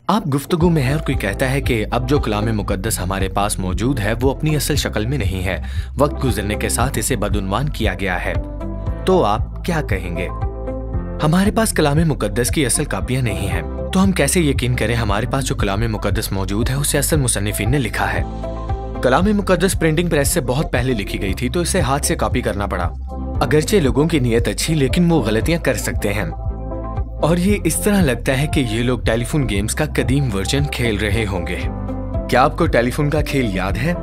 آپ گفتگو میں ہے اور کوئی کہتا ہے کہ اب جو کلام مقدس ہمارے پاس موجود ہے وہ اپنی اصل شکل میں نہیں ہے، وقت گزرنے کے ساتھ اسے بدعنوان کیا گیا ہے، تو آپ کیا کہیں گے؟ ہمارے پاس کلام مقدس کی اصل کاپیاں نہیں ہیں، تو ہم کیسے یقین کریں ہمارے پاس جو کلام مقدس موجود ہے اسے اصل مصنفین نے لکھا ہے؟ کلام مقدس پرنٹنگ پریس سے بہت پہلے لکھی گئی تھی تو اسے ہاتھ سے کاپی کرنا پڑا۔ اگرچہ لوگوں کی نیت اچھی، لیکن وہ غلطیاں کر سکتے ہیں، اور یہ اس طرح لگتا ہے کہ یہ لوگ ٹیلی فون گیمز کا قدیم ورژن کھیل رہے ہوں گے۔ کیا آپ کو ٹیلی فون کا کھیل یاد ہے؟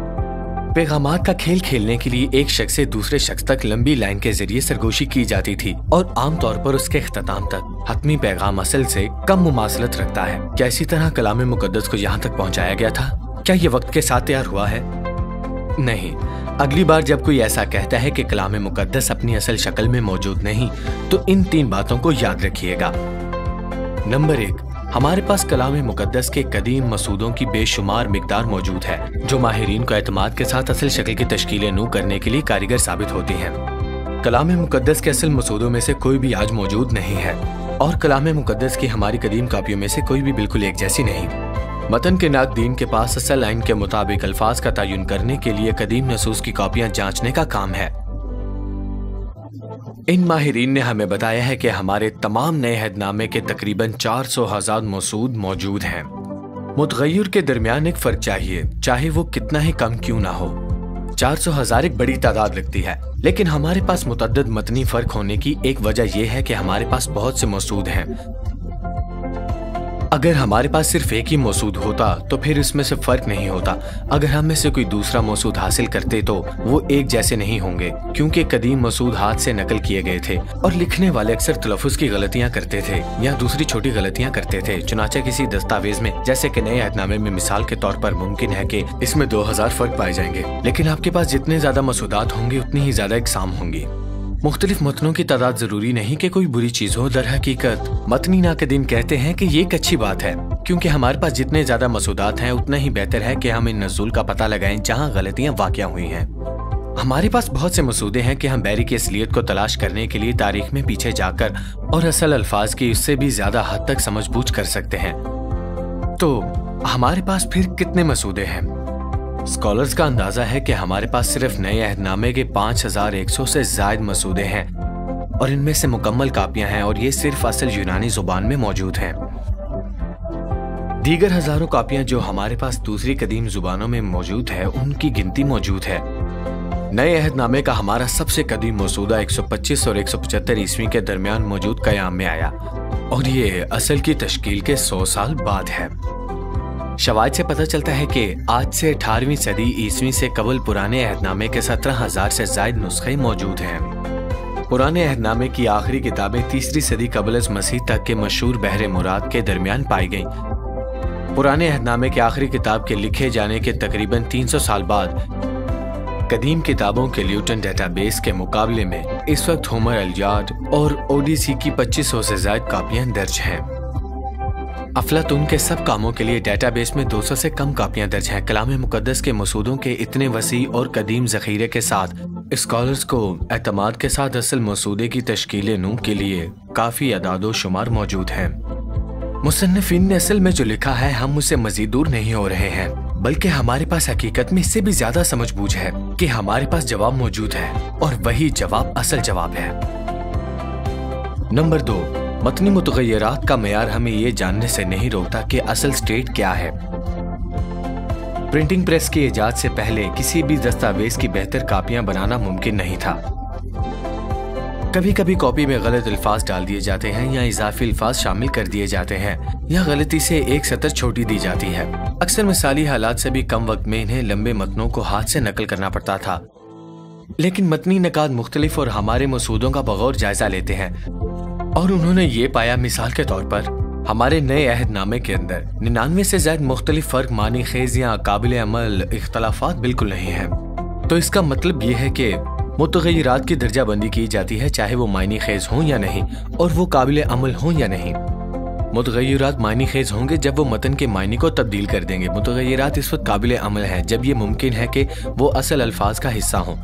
پیغامات کا کھیل کھیلنے کے لیے ایک شخص سے دوسرے شخص تک لمبی لائن کے ذریعے سرگوشی کی جاتی تھی، اور عام طور پر اس کے اختتام تک حتمی پیغام اصل سے کم مماثلت رکھتا ہے۔ کیا اسی طرح کلام مقدس کو یہاں تک پہنچایا گیا تھا؟ کیا یہ وقت کے ساتھ تیار ہوا ہے؟ نہیں۔ اگلی بار جب کوئی ایسا کہتا ہے کہ کلام مقدس اپنی اصل شکل میں موجود نہیں، تو ان 3 باتوں کو یاد رکھیے گا۔ نمبر 1، ہمارے پاس کلام مقدس کے قدیم مسودوں کی بے شمار مقدار موجود ہے، جو ماہرین کو اعتماد کے ساتھ اصل شکل کی تشکیل نو کرنے کے لیے کارگر ثابت ہوتی ہیں۔ کلام مقدس کے اصل مسودوں میں سے کوئی بھی آج موجود نہیں ہے، اور کلام مقدس کی ہماری قدیم کاپیوں میں سے کوئی بھی بالکل ایک جیسی نہیں۔ متن کے ناقدین کے پاس اصل لائن کے مطابق الفاظ کا تعین کرنے کے لیے قدیم نصوص کی کاپیاں جانچنے کا کام ہے۔ ان ماہرین نے ہمیں بتایا ہے کہ ہمارے تمام نئے عہد نامے کے تقریباً 400,000 مسود موجود ہیں۔ متغیر کے درمیان ایک فرق چاہیے، چاہے وہ کتنا ہی کم کیوں نہ ہو۔ 400,000 ایک بڑی تعداد لگتی ہے، لیکن ہمارے پاس متعدد متنی فرق ہونے کی ایک وجہ یہ ہے کہ ہمارے پاس بہت سے مسود ہیں۔ اگر ہمارے پاس صرف ایک ہی مسود ہوتا تو پھر اس میں سے فرق نہیں ہوتا۔ اگر ہم میں سے کوئی دوسرا مسود حاصل کرتے تو وہ ایک جیسے نہیں ہوں گے، کیونکہ قدیم مسود ہاتھ سے نقل کیے گئے تھے، اور لکھنے والے اکثر تلفظ کی غلطیاں کرتے تھے یا دوسری چھوٹی غلطیاں کرتے تھے۔ چنانچہ کسی دستاویز میں، جیسے کہ نئے عہد نامے میں مثال کے طور پر ممکن ہے کہ اس میں 2000 فرق پائے جائیں گے، لیکن آپ کے پاس جتنے زیادہ مسودات ہوں گے اتنی ہی زیادہ اقسام ہوں گی۔ مختلف متنوں کی تعداد ضروری نہیں کہ کوئی بری چیز ہو۔ در حقیقت متنی ناقدین کہتے ہیں کہ یہ ایک اچھی بات ہے، کیونکہ ہمارے پاس جتنے زیادہ مسودات ہیں اتنا ہی بہتر ہے کہ ہم ان نزول کا پتہ لگائیں جہاں غلطیاں واقع ہوئی ہیں۔ ہمارے پاس بہت سے مسودے ہیں کہ ہم بیری کی اصلیت کو تلاش کرنے کے لیے تاریخ میں پیچھے جا کر اور اصل الفاظ کی اس سے بھی زیادہ حد تک سمجھ بوجھ کر سکتے ہیں۔ تو ہمارے پاس پھر کتنے مسودے ہیں؟ اسکالرز کا اندازہ ہے کہ ہمارے پاس صرف نئے عہد نامے کے 5100 سے زائد مسودے ہیں، اور ان میں سے مکمل کاپیاں ہیں، اور یہ صرف اصل یونانی زبان میں موجود ہیں۔ دیگر ہزاروں کاپیاں جو ہمارے پاس دوسری قدیم زبانوں میں موجود ہے، ان کی گنتی موجود ہے۔ نئے عہد نامے کا ہمارا سب سے قدیم مسودہ 125 اور 175 عیسوی کے درمیان موجود قیام میں آیا، اور یہ اصل کی تشکیل کے 100 سال بعد ہے۔ شواہد سے پتہ چلتا ہے کہ آج سے 18ویں صدی عیسوی سے قبل پرانے عہد نامے کے 17,000 سے زائد نسخے موجود ہیں۔ پرانے عہد نامے کی آخری کتابیں 3 صدی قبل از مسیح تک کے مشہور بحر مراد کے درمیان پائی گئیں۔ پرانے عہد نامے کی آخری کتاب کے لکھے جانے کے تقریباً 300 سال بعد قدیم کتابوں کے لیوٹن ڈیٹا بیس کے مقابلے میں اس وقت ہومر الیاد اور اوڈیسی کی 2500 سے زائد کاپیاں درج ہیں۔ افلاطون کے سب کاموں کے لیے ڈیٹا بیس میں 200 سے کم کاپیاں درج ہیں۔ کلام مقدس کے مسودوں کے اتنے وسیع اور قدیم ذخیرے کے ساتھ اسکالرز کو اعتماد کے ساتھ اصل مسودے کی تشکیل نو کے لیے کافی اعداد و شمار موجود ہیں۔ مصنفین نے اصل میں جو لکھا ہے ہم اسے مزید دور نہیں ہو رہے ہیں، بلکہ ہمارے پاس حقیقت میں اس سے بھی زیادہ سمجھ بوجھ ہے کہ ہمارے پاس جواب موجود ہے، اور وہی جواب اصل جواب ہے۔ نمبر 2، متنی متغیرات کا معیار ہمیں یہ جاننے سے نہیں روکتا کہ اصل سٹیٹ کیا ہے۔ پرنٹنگ پریس کی ایجاد سے پہلے کسی بھی دستاویز کی بہتر کاپیاں بنانا ممکن نہیں تھا۔ کبھی کبھی کاپی میں غلط الفاظ ڈال دیے جاتے ہیں، یا اضافی الفاظ شامل کر دیے جاتے ہیں، یا غلطی سے ایک سطر چھوٹی دی جاتی ہے۔ اکثر مثالی حالات سے بھی کم وقت میں انہیں لمبے متنوں کو ہاتھ سے نقل کرنا پڑتا تھا۔ لیکن متنی نکات مختلف اور ہمارے مسودوں کا بغور جائزہ لیتے ہیں، اور انہوں نے یہ پایا، مثال کے طور پر ہمارے نئے عہد نامے کے اندر 99 سے زائد مختلف فرق، معنی خیز یا قابل عمل اختلافات بالکل نہیں ہیں۔ تو اس کا مطلب یہ ہے کہ متغیرات کی درجہ بندی کی جاتی ہے، چاہے وہ معنی خیز ہوں یا نہیں، اور وہ قابل عمل ہوں یا نہیں۔ متغیرات معنی خیز ہوں گے جب وہ متن کے معنی کو تبدیل کر دیں گے۔ متغیرات اس وقت قابل عمل ہیں جب یہ ممکن ہے کہ وہ اصل الفاظ کا حصہ ہوں۔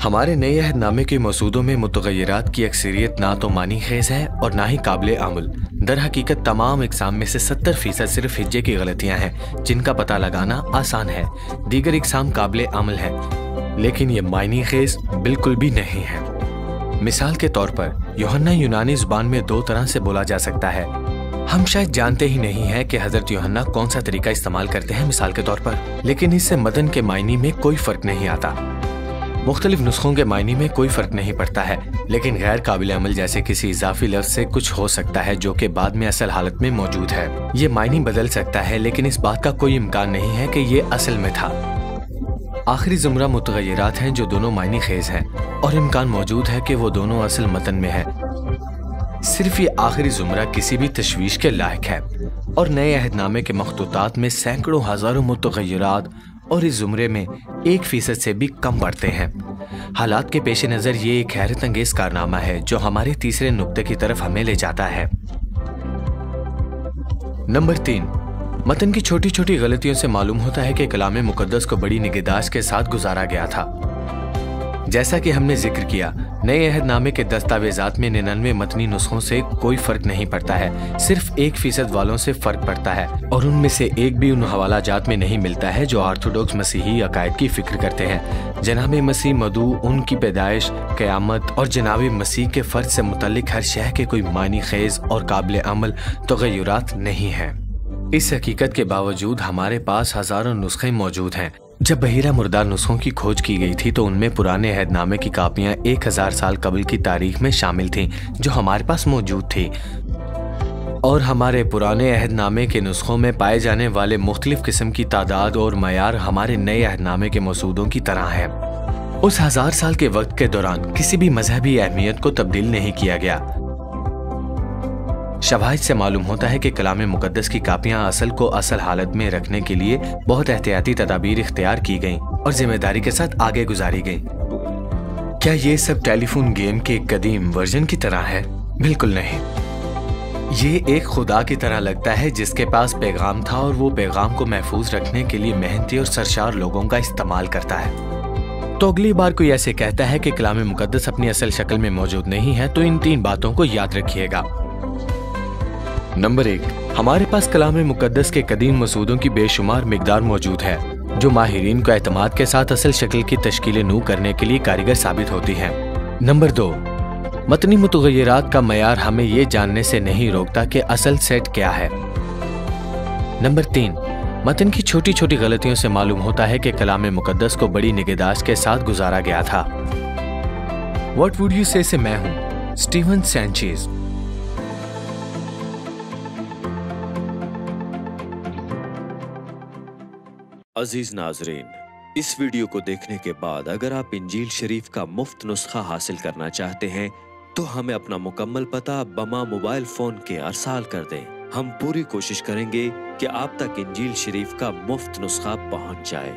ہمارے نئے عہد نامے کے مسودوں میں متغیرات کی اکثریت نہ تو معنی خیز ہے اور نہ ہی قابل عمل۔ در حقیقت تمام اقسام میں سے 70% صرف ہجے کی غلطیاں ہیں جن کا پتہ لگانا آسان ہے، دیگر اقسام قابل عمل ہیں، لیکن یہ معنی خیز بالکل بھی نہیں ہے۔ مثال کے طور پر یوحنا یونانی زبان میں 2 طرح سے بولا جا سکتا ہے۔ ہم شاید جانتے ہی نہیں ہیں کہ حضرت یوحنا کون سا طریقہ استعمال کرتے ہیں مثال کے طور پر، لیکن اس سے متن کے معنی میں کوئی فرق نہیں آتا۔ مختلف نسخوں کے معنی میں کوئی فرق نہیں پڑتا ہے، لیکن غیر قابل عمل جیسے کسی اضافی لفظ سے کچھ ہو سکتا ہے جو کہ بعد میں اصل حالت میں موجود ہے۔ یہ معنی بدل سکتا ہے، لیکن اس بات کا کوئی امکان نہیں ہے کہ یہ اصل میں تھا۔ آخری زمرہ متغیرات ہیں جو دونوں معنی خیز ہیں، اور امکان موجود ہے کہ وہ دونوں اصل متن میں ہیں۔ صرف یہ آخری زمرہ کسی بھی تشویش کے لائق ہے، اور نئے عہد نامے کے مخطوطات میں سینکڑوں ہزاروں متغیرات اور اس زمرے میں 1% سے بھی کم پڑتے ہیں۔ حالات کے پیش نظر یہ ایک حیرت انگیز کارنامہ ہے جو ہمارے تیسرے نقطے کی طرف ہمیں لے جاتا ہے۔ نمبر 3، متن کی چھوٹی چھوٹی غلطیوں سے معلوم ہوتا ہے کہ کلام مقدس کو بڑی نگہداشت کے ساتھ گزارا گیا تھا۔ جیسا کہ ہم نے ذکر کیا، نئے عہد نامے کے دستاویزات میں 99 متنی نسخوں سے کوئی فرق نہیں پڑتا ہے، صرف 1% والوں سے فرق پڑتا ہے، اور ان میں سے ایک بھی ان حوالہ جات میں نہیں ملتا ہے جو آرتھوڈوکس مسیحی عقائد کی فکر کرتے ہیں۔ جناب مسیح مدعو، ان کی پیدائش، قیامت اور جناب مسیح کے فرد سے متعلق ہر شے کے کوئی معنی خیز اور قابل عمل تغیرات نہیں ہیں۔ اس حقیقت کے باوجود ہمارے پاس ہزاروں نسخے موجود ہیں۔ جب بحیرہ مردار نسخوں کی کھوج کی گئی تھی تو ان میں پرانے عہد نامے کی کاپیاں 1000 سال قبل کی تاریخ میں شامل تھیں جو ہمارے پاس موجود تھی، اور ہمارے پرانے عہد نامے کے نسخوں میں پائے جانے والے مختلف قسم کی تعداد اور معیار ہمارے نئے عہد نامے کے مسودوں کی طرح ہے۔ اس 1000 سال کے وقت کے دوران کسی بھی مذہبی اہمیت کو تبدیل نہیں کیا گیا۔ شواہد سے معلوم ہوتا ہے کہ کلام مقدس کی کاپیاں اصل کو اصل حالت میں رکھنے کے لیے بہت احتیاطی تدابیر اختیار کی گئیں اور ذمہ داری کے ساتھ آگے گزاری گئیں۔ کیا یہ سب ٹیلی فون گیم کے قدیم ورژن کی طرح ہے؟ بالکل نہیں۔ یہ ایک خدا کی طرح لگتا ہے جس کے پاس پیغام تھا اور وہ پیغام کو محفوظ رکھنے کے لیے محنتی اور سرشار لوگوں کا استعمال کرتا ہے۔ تو اگلی بار کوئی ایسے کہتا ہے کہ کلام مقدس اپنی اصل شکل میں موجود نہیں ہے تو ان 3 باتوں کو یاد رکھیے گا۔ نمبر 1، ہمارے پاس کلام مقدس کے قدیم مسودوں کی بے شمار مقدار موجود ہے جو ماہرین کو اعتماد کے ساتھ اصل شکل کی تشکیل نو کرنے کے لیے کارگر ثابت ہوتی ہیں۔ نمبر 2، متنی متغیرات کا معیار ہمیں یہ جاننے سے نہیں روکتا کہ اصل سیٹ کیا ہے۔ نمبر 3، متن کی چھوٹی چھوٹی غلطیوں سے معلوم ہوتا ہے کہ کلام مقدس کو بڑی نگہداشت کے ساتھ گزارا گیا تھا۔ واٹ وڈ یو سے میں ہوں اسٹیون سینچیز۔ عزیز ناظرین، اس ویڈیو کو دیکھنے کے بعد اگر آپ انجیل شریف کا مفت نسخہ حاصل کرنا چاہتے ہیں تو ہمیں اپنا مکمل پتہ بما موبائل فون کے ارسال کر دیں۔ ہم پوری کوشش کریں گے کہ آپ تک انجیل شریف کا مفت نسخہ پہنچ جائے۔